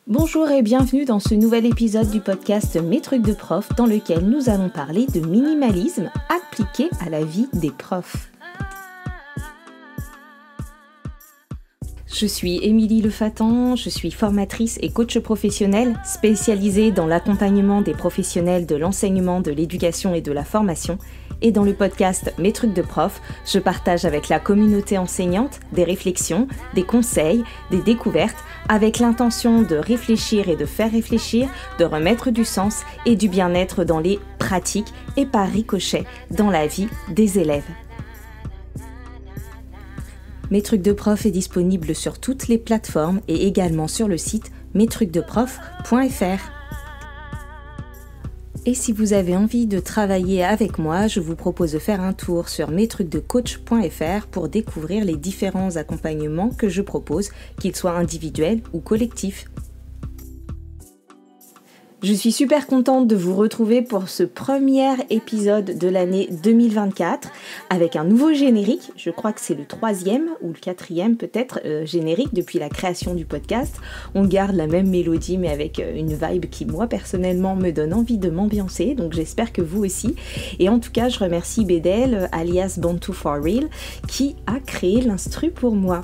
Bonjour et bienvenue dans ce nouvel épisode du podcast Mes trucs de prof dans lequel nous allons parler de minimalisme appliqué à la vie des profs. Je suis Émilie Lefatan, je suis formatrice et coach professionnelle spécialisée dans l'accompagnement des professionnels de l'enseignement, de l'éducation et de la formation. Et dans le podcast Mes trucs de prof, je partage avec la communauté enseignante des réflexions, des conseils, des découvertes, avec l'intention de réfléchir et de faire réfléchir, de remettre du sens et du bien-être dans les pratiques et par ricochet dans la vie des élèves. Mes trucs de prof est disponible sur toutes les plateformes et également sur le site mestrucsdeprof.fr. Et si vous avez envie de travailler avec moi, je vous propose de faire un tour sur mestrucsdecoach.fr pour découvrir les différents accompagnements que je propose, qu'ils soient individuels ou collectifs. Je suis super contente de vous retrouver pour ce premier épisode de l'année 2024 avec un nouveau générique. Je crois que c'est le 3e ou le 4e peut-être générique depuis la création du podcast. On garde la même mélodie mais avec une vibe qui moi personnellement me donne envie de m'ambiancer, donc j'espère que vous aussi. Et en tout cas je remercie Bédel alias Bantu for Real qui a créé l'instru pour moi.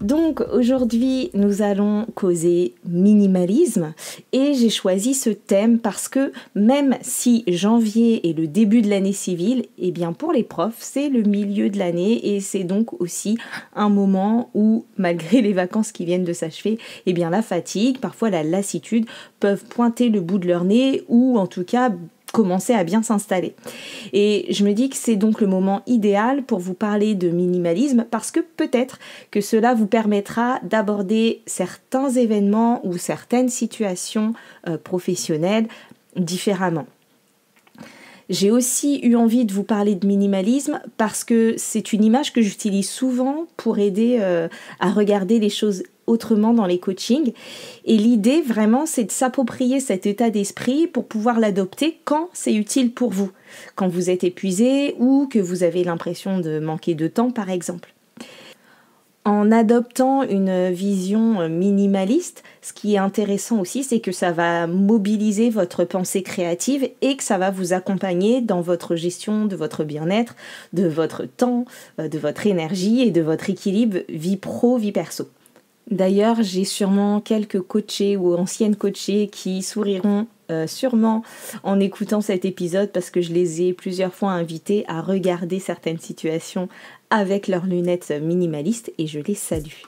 Donc aujourd'hui nous allons causer minimalisme et j'ai choisi ce thème parce que même si janvier est le début de l'année civile, eh bien pour les profs c'est le milieu de l'année et c'est donc aussi un moment où malgré les vacances qui viennent de s'achever, eh bien la fatigue, parfois la lassitude peuvent pointer le bout de leur nez ou en tout cas commencer à bien s'installer. Et je me dis que c'est donc le moment idéal pour vous parler de minimalisme parce que peut-être que cela vous permettra d'aborder certains événements ou certaines situations professionnelles différemment. J'ai aussi eu envie de vous parler de minimalisme parce que c'est une image que j'utilise souvent pour aider à regarder les choses autrement dans les coachings. Et l'idée vraiment c'est de s'approprier cet état d'esprit pour pouvoir l'adopter quand c'est utile pour vous, quand vous êtes épuisé ou que vous avez l'impression de manquer de temps par exemple. En adoptant une vision minimaliste, ce qui est intéressant aussi, c'est que ça va mobiliser votre pensée créative et que ça va vous accompagner dans votre gestion de votre bien-être, de votre temps, de votre énergie et de votre équilibre vie pro, vie perso. D'ailleurs, j'ai sûrement quelques coachés ou anciennes coachées qui souriront sûrement en écoutant cet épisode parce que je les ai plusieurs fois invités à regarder certaines situations avec leurs lunettes minimalistes et je les salue.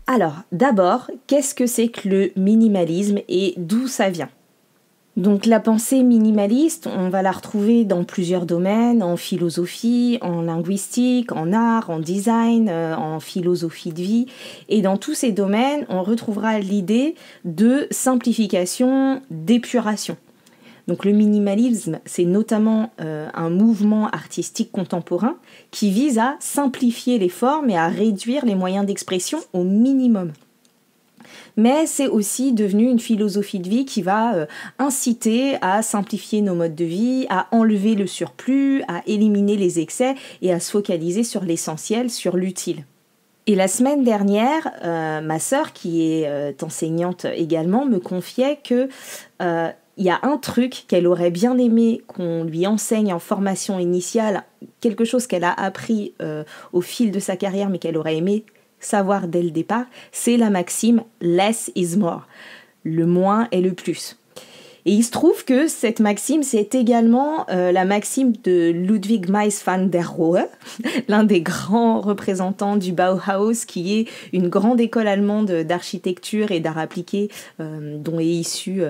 Alors, d'abord, qu'est-ce que c'est que le minimalisme et d'où ça vient ? Donc la pensée minimaliste, on va la retrouver dans plusieurs domaines, en philosophie, en linguistique, en art, en design, en philosophie de vie. Et dans tous ces domaines, on retrouvera l'idée de simplification, d'épuration. Donc le minimalisme, c'est notamment un mouvement artistique contemporain qui vise à simplifier les formes et à réduire les moyens d'expression au minimum. Mais c'est aussi devenu une philosophie de vie qui va inciter à simplifier nos modes de vie, à enlever le surplus, à éliminer les excès et à se focaliser sur l'essentiel, sur l'utile. Et la semaine dernière, ma sœur, qui est enseignante également, me confiait que il y a un truc qu'elle aurait bien aimé qu'on lui enseigne en formation initiale, quelque chose qu'elle a appris au fil de sa carrière mais qu'elle aurait aimé savoir dès le départ, c'est la maxime « less is more ». Le moins est le plus. Et il se trouve que cette maxime, c'est également la maxime de Ludwig Mies van der Rohe, l'un des grands représentants du Bauhaus, qui est une grande école allemande d'architecture et d'art appliqué, dont est issu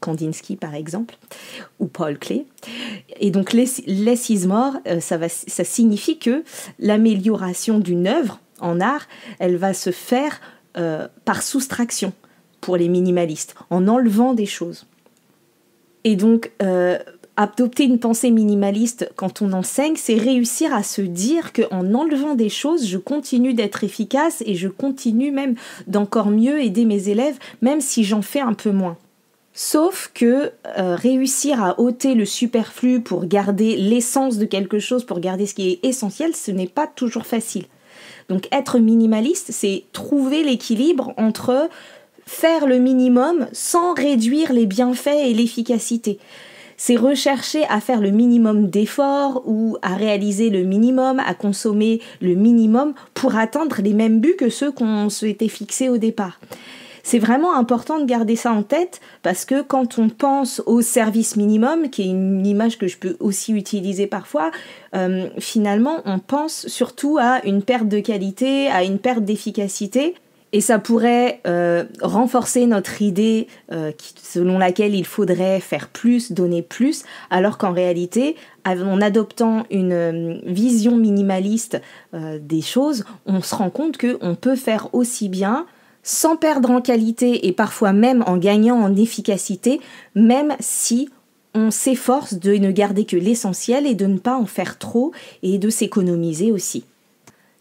Kandinsky par exemple, ou Paul Klee. Et donc less is more, ça signifie que l'amélioration d'une œuvre en art, elle va se faire par soustraction pour les minimalistes, en enlevant des choses. Et donc, adopter une pensée minimaliste quand on enseigne, c'est réussir à se dire qu'en enlevant des choses, je continue d'être efficace et je continue même d'encore mieux aider mes élèves, même si j'en fais un peu moins. Sauf que réussir à ôter le superflu pour garder l'essence de quelque chose, pour garder ce qui est essentiel, ce n'est pas toujours facile. Donc être minimaliste, c'est trouver l'équilibre entre faire le minimum sans réduire les bienfaits et l'efficacité. C'est rechercher à faire le minimum d'efforts ou à réaliser le minimum, à consommer le minimum pour atteindre les mêmes buts que ceux qu'on s'était fixés au départ. C'est vraiment important de garder ça en tête parce que quand on pense au service minimum, qui est une image que je peux aussi utiliser parfois, finalement on pense surtout à une perte de qualité, à une perte d'efficacité. Et ça pourrait renforcer notre idée selon laquelle il faudrait faire plus, donner plus, alors qu'en réalité, en adoptant une vision minimaliste des choses, on se rend compte qu'on peut faire aussi bien sans perdre en qualité et parfois même en gagnant en efficacité, même si on s'efforce de ne garder que l'essentiel et de ne pas en faire trop et de s'économiser aussi.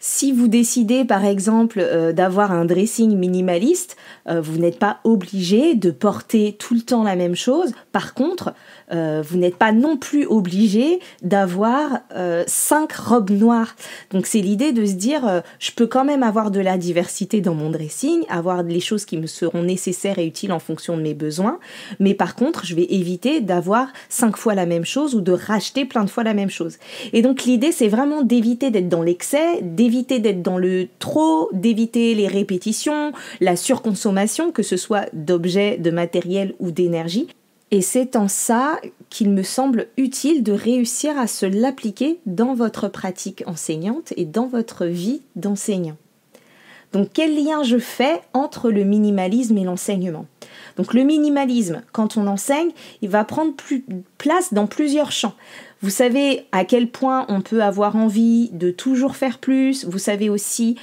Si vous décidez par exemple d'avoir un dressing minimaliste, vous n'êtes pas obligé de porter tout le temps la même chose. Par contre, vous n'êtes pas non plus obligé d'avoir 5 robes noires. Donc c'est l'idée de se dire, je peux quand même avoir de la diversité dans mon dressing, avoir les choses qui me seront nécessaires et utiles en fonction de mes besoins, mais par contre, je vais éviter d'avoir 5 fois la même chose ou de racheter plein de fois la même chose. Et donc l'idée, c'est vraiment d'éviter d'être dans l'excès, d'éviter d'être dans le trop, d'éviter les répétitions, la surconsommation, que ce soit d'objets, de matériel ou d'énergie. Et c'est en ça qu'il me semble utile de réussir à se l'appliquer dans votre pratique enseignante et dans votre vie d'enseignant. Donc quel lien je fais entre le minimalisme et l'enseignement ? Donc le minimalisme, quand on enseigne, il va prendre place dans plusieurs champs. Vous savez à quel point on peut avoir envie de toujours faire plus. Vous savez aussi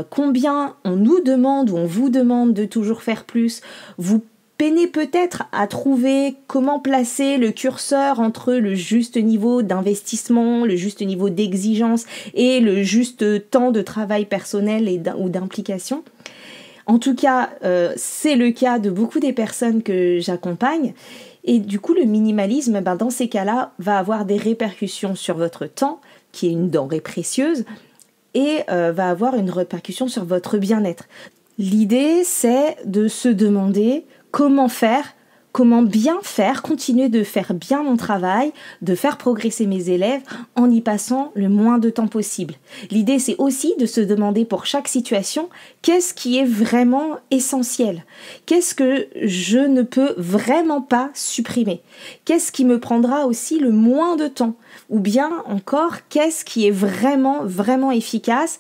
combien on nous demande ou on vous demande de toujours faire plus. Vous peinez peut-être à trouver comment placer le curseur entre le juste niveau d'investissement, le juste niveau d'exigence et le juste temps de travail personnel ou d'implication. En tout cas, c'est le cas de beaucoup des personnes que j'accompagne. Et du coup, le minimalisme, dans ces cas-là, va avoir des répercussions sur votre temps, qui est une denrée précieuse, et va avoir une répercussion sur votre bien-être. L'idée, c'est de se demander comment bien faire, continuer de faire bien mon travail, de faire progresser mes élèves en y passant le moins de temps possible. L'idée, c'est aussi de se demander pour chaque situation, qu'est-ce qui est vraiment essentiel ? Qu'est-ce que je ne peux vraiment pas supprimer ? Qu'est-ce qui me prendra aussi le moins de temps ? Ou bien encore, qu'est-ce qui est vraiment, vraiment efficace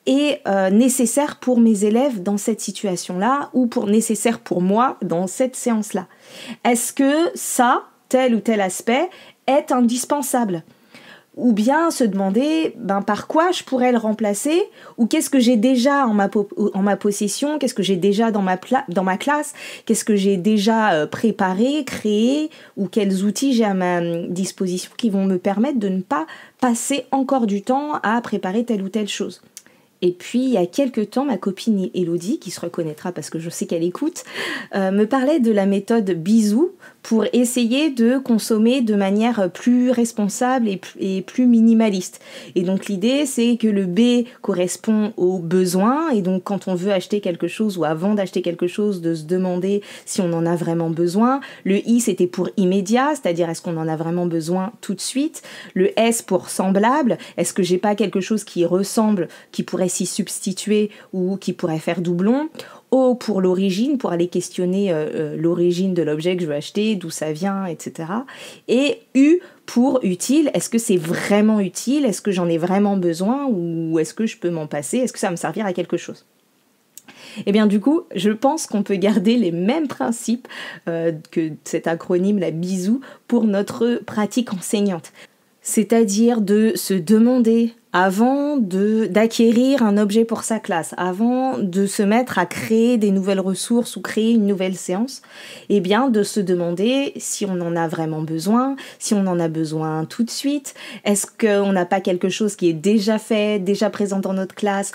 et nécessaire pour mes élèves dans cette situation-là ou nécessaire pour moi dans cette séance-là. Est-ce que ça, tel ou tel aspect, est indispensable ? Ou bien se demander par quoi je pourrais le remplacer ou qu'est-ce que j'ai déjà en ma possession, qu'est-ce que j'ai déjà dans ma classe, qu'est-ce que j'ai déjà préparé, créé ou quels outils j'ai à ma disposition qui vont me permettre de ne pas passer encore du temps à préparer telle ou telle chose. Et puis, il y a quelques temps, ma copine Elodie, qui se reconnaîtra parce que je sais qu'elle écoute, me parlait de la méthode Bisou pour essayer de consommer de manière plus responsable et plus minimaliste. Et donc, l'idée, c'est que le B correspond aux besoins. Et donc, quand on veut acheter quelque chose ou avant d'acheter quelque chose, de se demander si on en a vraiment besoin. Le I, c'était pour immédiat, c'est-à-dire est-ce qu'on en a vraiment besoin tout de suite. Le S pour semblable, est-ce que j'ai pas quelque chose qui ressemble, qui pourrait s'y substituer ou qui pourrait faire doublon. O pour l'origine, pour aller questionner l'origine de l'objet que je veux acheter, d'où ça vient, etc. Et U pour utile, est-ce que c'est vraiment utile ? Est-ce que j'en ai vraiment besoin ou est-ce que je peux m'en passer ? Est-ce que ça va me servir à quelque chose ? Et bien du coup, je pense qu'on peut garder les mêmes principes que cet acronyme, la Bisou, pour notre pratique enseignante. C'est-à-dire de se demander avant d'acquérir un objet pour sa classe, avant de se mettre à créer des nouvelles ressources ou créer une nouvelle séance, eh bien de se demander si on en a vraiment besoin, si on en a besoin tout de suite, est-ce qu'on n'a pas quelque chose qui est déjà fait, déjà présent dans notre classe,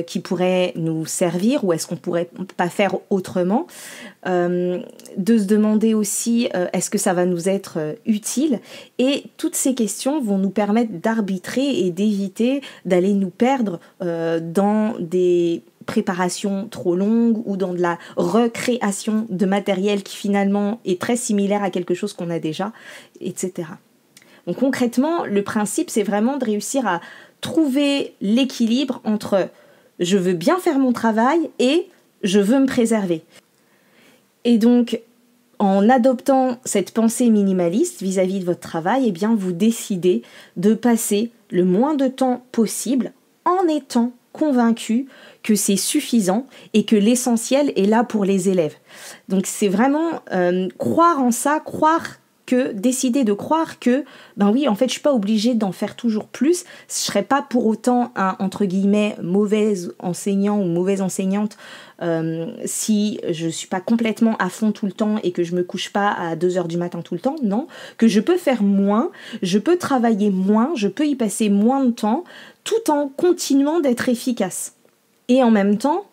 qui pourrait nous servir ou est-ce qu'on pourrait pas faire autrement, de se demander aussi est-ce que ça va nous être utile, et toutes ces questions vont nous permettre d'arbitrer et d'éviter d'aller nous perdre dans des préparation trop longue ou dans de la recréation de matériel qui finalement est très similaire à quelque chose qu'on a déjà, etc. Donc concrètement, le principe, c'est vraiment de réussir à trouver l'équilibre entre je veux bien faire mon travail et je veux me préserver. Et donc, en adoptant cette pensée minimaliste vis-à-vis de votre travail, eh bien, vous décidez de passer le moins de temps possible en étant convaincu que c'est suffisant et que l'essentiel est là pour les élèves. Donc, c'est vraiment croire en ça, décider de croire que, ben oui, en fait, je suis pas obligée d'en faire toujours plus. Je serais pas pour autant un, entre guillemets, mauvais enseignant ou mauvaise enseignante si je suis pas complètement à fond tout le temps et que je me couche pas à 2h du matin tout le temps. Non, que je peux faire moins, je peux travailler moins, je peux y passer moins de temps tout en continuant d'être efficace. Et en même temps,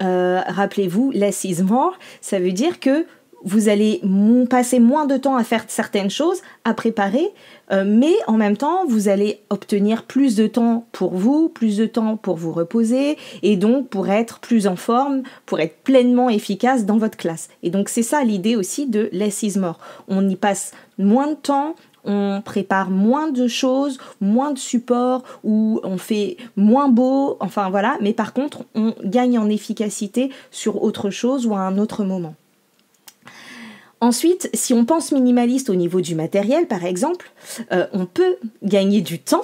rappelez-vous, less is more, ça veut dire que vous allez passer moins de temps à faire certaines choses, à préparer, mais en même temps, vous allez obtenir plus de temps pour vous, plus de temps pour vous reposer, et donc pour être plus en forme, pour être pleinement efficace dans votre classe. Et donc c'est ça l'idée aussi de less is more. On y passe moins de temps, on prépare moins de choses, moins de supports, ou on fait moins beau, enfin voilà, mais par contre, on gagne en efficacité sur autre chose ou à un autre moment. Ensuite, si on pense minimaliste au niveau du matériel, par exemple, on peut gagner du temps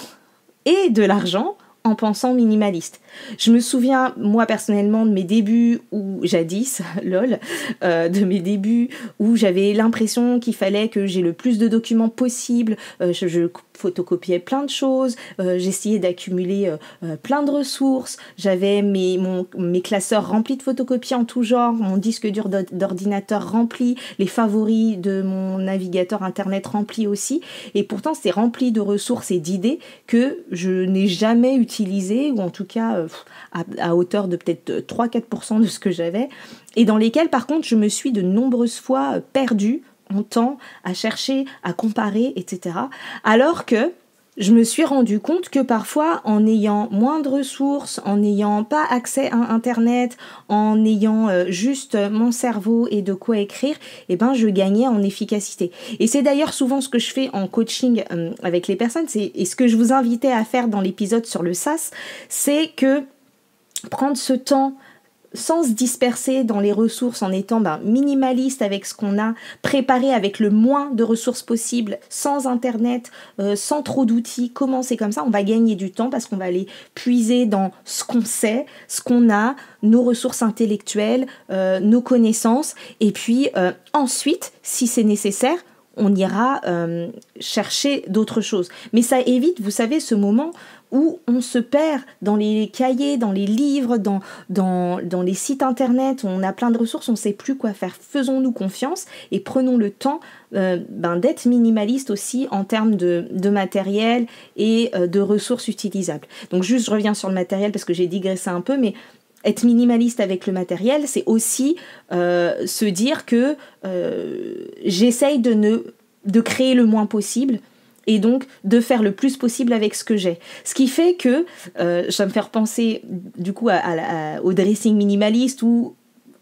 et de l'argent en pensant minimaliste. Je me souviens, moi personnellement, de mes débuts où, jadis, lol, de mes débuts où j'avais l'impression qu'il fallait que j'ai le plus de documents possible, je photocopiais plein de choses, j'essayais d'accumuler plein de ressources, j'avais mes classeurs remplis de photocopies en tout genre, mon disque dur d'ordinateur rempli, les favoris de mon navigateur internet remplis aussi, et pourtant c'est rempli de ressources et d'idées que je n'ai jamais utilisées, ou en tout cas à hauteur de peut-être 3-4% de ce que j'avais, et dans lesquels par contre je me suis de nombreuses fois perdue en temps à chercher, à comparer, etc. Alors que je me suis rendu compte que parfois, en ayant moins de ressources, en n'ayant pas accès à Internet, en ayant juste mon cerveau et de quoi écrire, eh ben, je gagnais en efficacité. Et c'est d'ailleurs souvent ce que je fais en coaching avec les personnes, et ce que je vous invitais à faire dans l'épisode sur le SAS, c'est que prendre ce temps sans se disperser dans les ressources, en étant minimaliste avec ce qu'on a, préparé avec le moins de ressources possible, sans Internet, sans trop d'outils, commencer comme ça, on va gagner du temps parce qu'on va aller puiser dans ce qu'on sait, ce qu'on a, nos ressources intellectuelles, nos connaissances, et puis ensuite, si c'est nécessaire, on ira chercher d'autres choses. Mais ça évite, vous savez, ce moment où on se perd dans les cahiers, dans les livres, dans les sites internet, où on a plein de ressources, on ne sait plus quoi faire. Faisons-nous confiance et prenons le temps d'être minimaliste aussi en termes de matériel et de ressources utilisables. Donc juste, je reviens sur le matériel parce que j'ai digressé un peu, mais être minimaliste avec le matériel, c'est aussi se dire que j'essaye de créer le moins possible et donc de faire le plus possible avec ce que j'ai. Ce qui fait que, ça me fait repenser du coup au dressing minimaliste, où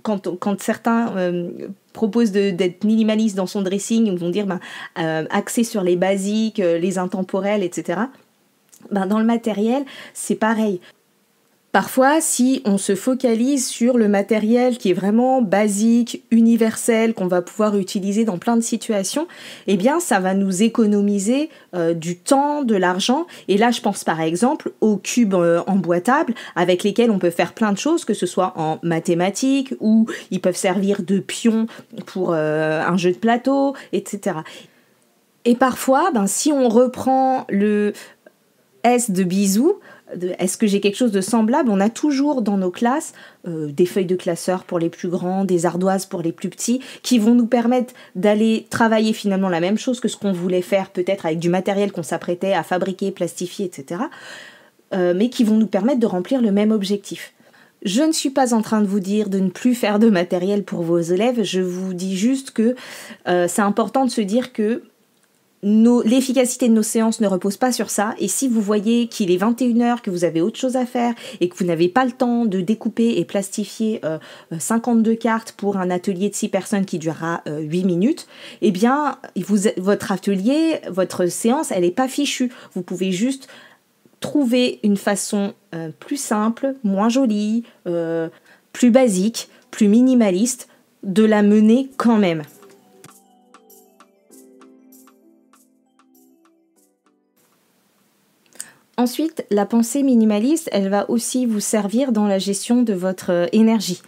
quand certains proposent d'être minimaliste dans son dressing, ils vont dire axé sur les basiques, les intemporels, etc. Dans le matériel, c'est pareil. Parfois, si on se focalise sur le matériel qui est vraiment basique, universel, qu'on va pouvoir utiliser dans plein de situations, eh bien, ça va nous économiser du temps, de l'argent. Et là, je pense par exemple aux cubes emboîtables avec lesquels on peut faire plein de choses, que ce soit en mathématiques ou ils peuvent servir de pions pour un jeu de plateau, etc. Et parfois, si on reprend le S de bisous, est-ce que j'ai quelque chose de semblable ? On a toujours dans nos classes des feuilles de classeur pour les plus grands, des ardoises pour les plus petits, qui vont nous permettre d'aller travailler finalement la même chose que ce qu'on voulait faire, peut-être avec du matériel qu'on s'apprêtait à fabriquer, plastifier, etc., mais qui vont nous permettre de remplir le même objectif. Je ne suis pas en train de vous dire de ne plus faire de matériel pour vos élèves, je vous dis juste que c'est important de se dire que l'efficacité de nos séances ne repose pas sur ça. Et si vous voyez qu'il est 21h, que vous avez autre chose à faire et que vous n'avez pas le temps de découper et plastifier 52 cartes pour un atelier de 6 personnes qui durera 8 minutes, eh bien, votre atelier, votre séance, elle n'est pas fichue. Vous pouvez juste trouver une façon plus simple, moins jolie, plus basique, plus minimaliste de la mener quand même. Ensuite, la pensée minimaliste, elle va aussi vous servir dans la gestion de votre énergie,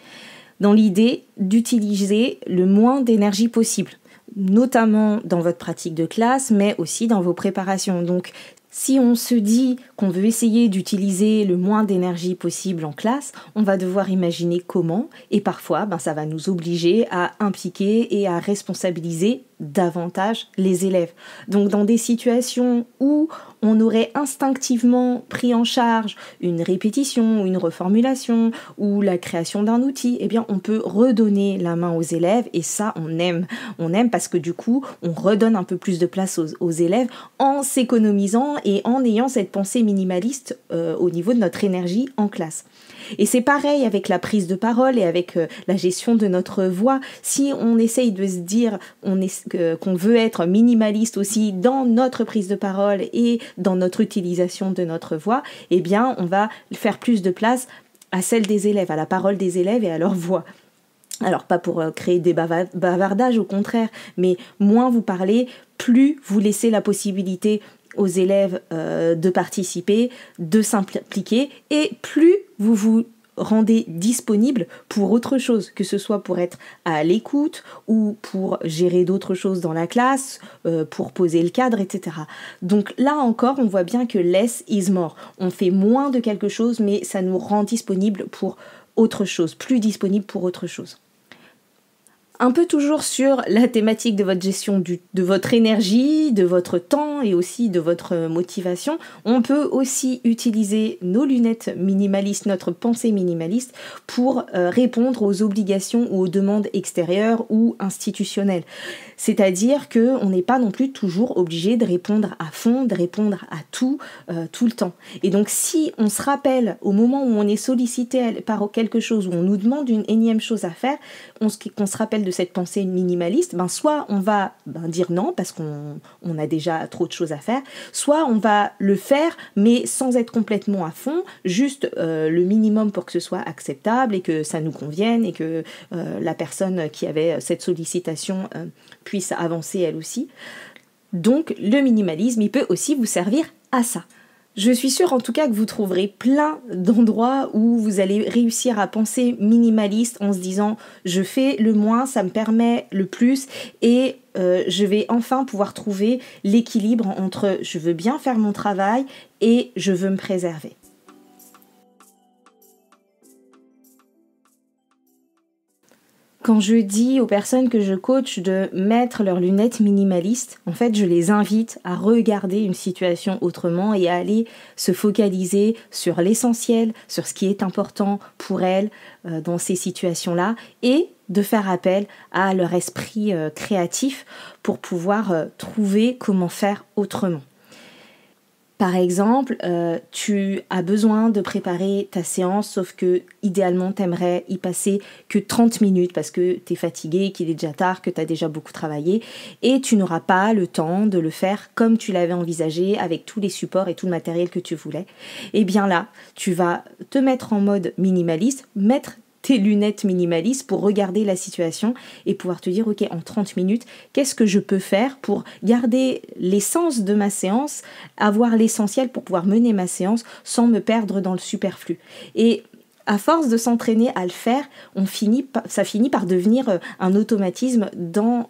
dans l'idée d'utiliser le moins d'énergie possible, notamment dans votre pratique de classe, mais aussi dans vos préparations. Donc, si on se dit qu'on veut essayer d'utiliser le moins d'énergie possible en classe, on va devoir imaginer comment, et parfois, ça va nous obliger à impliquer et à responsabiliser davantage les élèves. Donc dans des situations où on aurait instinctivement pris en charge une répétition, une reformulation ou la création d'un outil, eh bien on peut redonner la main aux élèves et ça on aime. On aime parce que du coup on redonne un peu plus de place aux élèves en s'économisant et en ayant cette pensée minimaliste au niveau de notre énergie en classe. Et c'est pareil avec la prise de parole et avec la gestion de notre voix. Si on essaye de se dire qu'on veut être minimaliste aussi dans notre prise de parole et dans notre utilisation de notre voix, eh bien on va faire plus de place à celle des élèves, à la parole des élèves et à leur voix. Alors pas pour créer des bavardages, au contraire, mais moins vous parlez, plus vous laissez la possibilité aux élèves de participer, de s'impliquer, et plus vous vous rendez disponible pour autre chose, que ce soit pour être à l'écoute ou pour gérer d'autres choses dans la classe, pour poser le cadre, etc. Donc là encore, on voit bien que less is more. On fait moins de quelque chose, mais ça nous rend disponible pour autre chose, plus disponible pour autre chose. Un peu toujours sur la thématique de votre gestion de votre énergie, de votre temps et aussi de votre motivation, on peut aussi utiliser nos lunettes minimalistes, notre pensée minimaliste, pour répondre aux obligations ou aux demandes extérieures ou institutionnelles. C'est-à-dire qu'on n'est pas non plus toujours obligé de répondre à fond, de répondre à tout le temps. Et donc si on se rappelle au moment où on est sollicité par quelque chose, où on nous demande une énième chose à faire, qu'on se rappelle de cette pensée minimaliste, soit on va dire non parce qu'on a déjà trop de choses à faire, soit on va le faire mais sans être complètement à fond, juste le minimum pour que ce soit acceptable et que ça nous convienne et que la personne qui avait cette sollicitation puisse avancer elle aussi. Donc le minimalisme, il peut aussi vous servir à ça. Je suis sûre en tout cas que vous trouverez plein d'endroits où vous allez réussir à penser minimaliste en se disant je fais le moins, ça me permet le plus et je vais enfin pouvoir trouver l'équilibre entre je veux bien faire mon travail et je veux me préserver. Quand je dis aux personnes que je coach de mettre leurs lunettes minimalistes, en fait, je les invite à regarder une situation autrement et à aller se focaliser sur l'essentiel, sur ce qui est important pour elles dans ces situations-là et de faire appel à leur esprit créatif pour pouvoir trouver comment faire autrement. Par exemple, tu as besoin de préparer ta séance, sauf que idéalement, tu aimerais y passer que 30 minutes parce que tu es fatigué, qu'il est déjà tard, que tu as déjà beaucoup travaillé et tu n'auras pas le temps de le faire comme tu l'avais envisagé avec tous les supports et tout le matériel que tu voulais. Et bien là, tu vas te mettre en mode minimaliste, mettre tes lunettes minimalistes pour regarder la situation et pouvoir te dire ok, en 30 minutes, qu'est-ce que je peux faire pour garder l'essence de ma séance, avoir l'essentiel pour pouvoir mener ma séance sans me perdre dans le superflu. Et à force de s'entraîner à le faire, ça finit par devenir un automatisme dans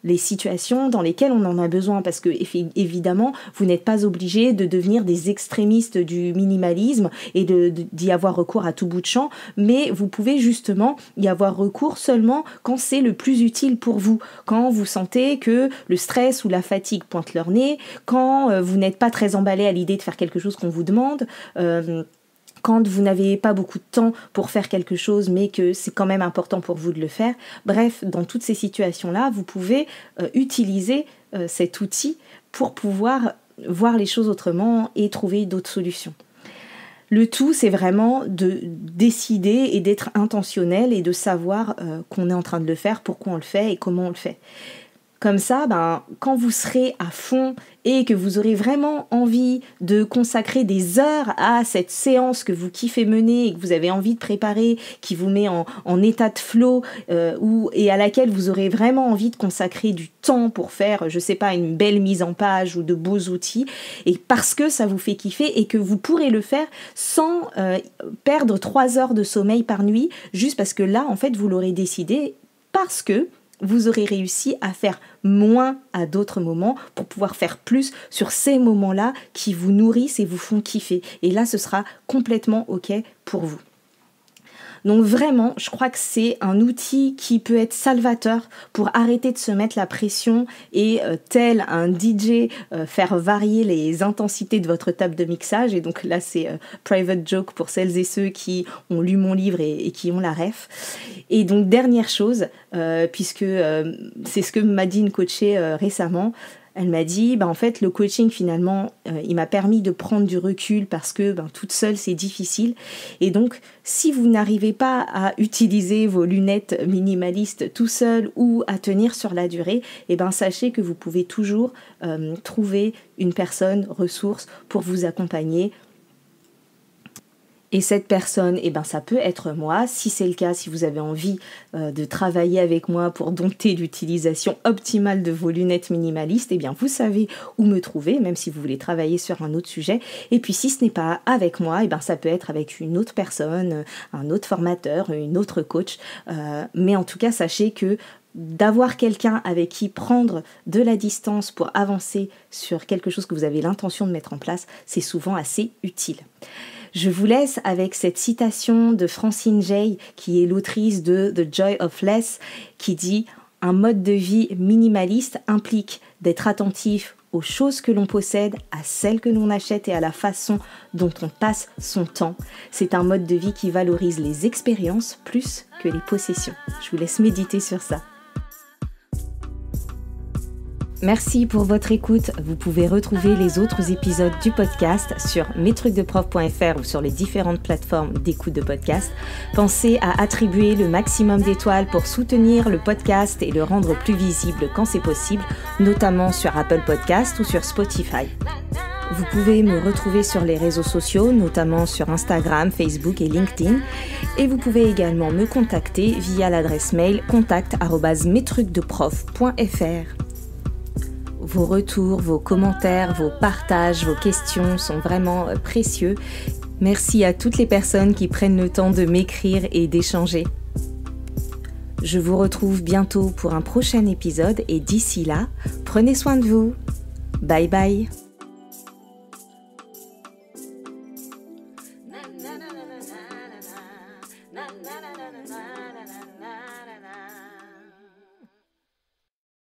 les situations dans lesquelles on en a besoin. Parce que évidemment, vous n'êtes pas obligé de devenir des extrémistes du minimalisme et d'y avoir recours à tout bout de champ, mais vous pouvez justement y avoir recours seulement quand c'est le plus utile pour vous. Quand vous sentez que le stress ou la fatigue pointe leur nez, quand vous n'êtes pas très emballé à l'idée de faire quelque chose qu'on vous demande, quand vous n'avez pas beaucoup de temps pour faire quelque chose, mais que c'est quand même important pour vous de le faire. Bref, dans toutes ces situations-là, vous pouvez utiliser cet outil pour pouvoir voir les choses autrement et trouver d'autres solutions. Le tout, c'est vraiment de décider et d'être intentionnel et de savoir qu'on est en train de le faire, pourquoi on le fait et comment on le fait. Comme ça, quand vous serez à fond et que vous aurez vraiment envie de consacrer des heures à cette séance que vous kiffez mener et que vous avez envie de préparer, qui vous met en état de flow et à laquelle vous aurez vraiment envie de consacrer du temps pour faire, je sais pas, une belle mise en page ou de beaux outils, et parce que ça vous fait kiffer et que vous pourrez le faire sans perdre 3 heures de sommeil par nuit, juste parce que là, en fait, vous l'aurez décidé parce que vous aurez réussi à faire moins à d'autres moments pour pouvoir faire plus sur ces moments-là qui vous nourrissent et vous font kiffer. Et là, ce sera complètement OK pour vous. Donc vraiment, je crois que c'est un outil qui peut être salvateur pour arrêter de se mettre la pression et tel un DJ faire varier les intensités de votre table de mixage. Et donc là, c'est private joke pour celles et ceux qui ont lu mon livre et qui ont la ref. Et donc dernière chose, puisque c'est ce que m'a dit une coachée récemment, elle m'a dit, en fait, le coaching, finalement, il m'a permis de prendre du recul parce que toute seule, c'est difficile. Et donc, si vous n'arrivez pas à utiliser vos lunettes minimalistes tout seul ou à tenir sur la durée, sachez que vous pouvez toujours trouver une personne ressource pour vous accompagner. Et cette personne, ça peut être moi. Si c'est le cas, si vous avez envie de travailler avec moi pour dompter l'utilisation optimale de vos lunettes minimalistes, vous savez où me trouver, même si vous voulez travailler sur un autre sujet. Et puis si ce n'est pas avec moi, ça peut être avec une autre personne, un autre formateur, une autre coach. Mais en tout cas, sachez que d'avoir quelqu'un avec qui prendre de la distance pour avancer sur quelque chose que vous avez l'intention de mettre en place, c'est souvent assez utile. Je vous laisse avec cette citation de Francine Jay, qui est l'autrice de The Joy of Less, qui dit « Un mode de vie minimaliste implique d'être attentif aux choses que l'on possède, à celles que l'on achète et à la façon dont on passe son temps. C'est un mode de vie qui valorise les expériences plus que les possessions. » Je vous laisse méditer sur ça. Merci pour votre écoute. Vous pouvez retrouver les autres épisodes du podcast sur mestrucsdeprof.fr ou sur les différentes plateformes d'écoute de podcast. Pensez à attribuer le maximum d'étoiles pour soutenir le podcast et le rendre plus visible quand c'est possible, notamment sur Apple Podcast ou sur Spotify. Vous pouvez me retrouver sur les réseaux sociaux, notamment sur Instagram, Facebook et LinkedIn. Et vous pouvez également me contacter via l'adresse mail contact@mestrucsdeprof.fr. Vos retours, vos commentaires, vos partages, vos questions sont vraiment précieux. Merci à toutes les personnes qui prennent le temps de m'écrire et d'échanger. Je vous retrouve bientôt pour un prochain épisode et d'ici là, prenez soin de vous. Bye bye.